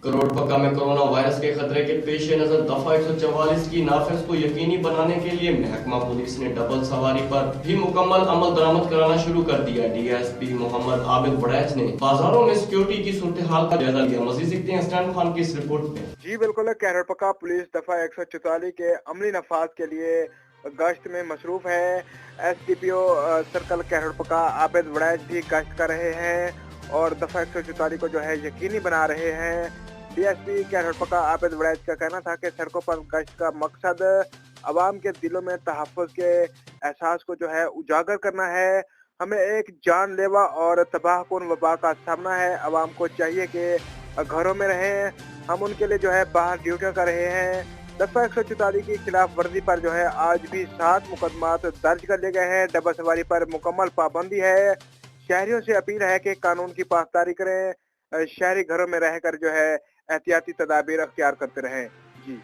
करोड़पक्का में corona virus के खतरे के पेश नजर दफा 144 की नाफिज को यकीनी बनाने के लिए महकमा पुलिस ने डबल सवारी पर भी मुकम्मल अमल दरामद कराना शुरू कर दिया। DSP मोहम्मद आबिद वड़ैच ने बाजारों में सिक्योरिटी की सूरत हाल का जायजा लिया। मजीद देखते हैं स्टैंड खान की इस रिपोर्ट में। जी बिल्कुल, करोड़पक्का पुलिस दफा 144 के अमली नफाज के लिए गश्त में मसरूफ है। SDPO सर्कल करोड़पक्का आबिद वड़ैच भी गश्त कर रहे हैं और दफा 144 को जो है यकीनी बना रहे हैं। DSP करोड़पक्का आबिद वड़ैच का कहना था कि सड़कों पर गश्त का मकसद अवाम के दिलों में तहफ़्फ़ुज़ के एहसास को जो है उजागर करना है। हमें एक जानलेवा और तबाहकुन वबा का सामना है। अवाम को चाहिए कि घरों में रहें। हम उनके लिए जो है बाहर ड्यूटियाँ कर रहे हैं। दफा 144 की खिलाफ वर्जी पर जो है आज भी 7 मुकदमात दर्ज कर लिए गए हैं। डबल सवारी पर मुकम्मल पाबंदी है। शहरियों से अपील है कि कानून की पासदारी करें। शहरी घरों में रहकर जो है एहतियाती तदाबीर अख्तियार करते रहें। जी।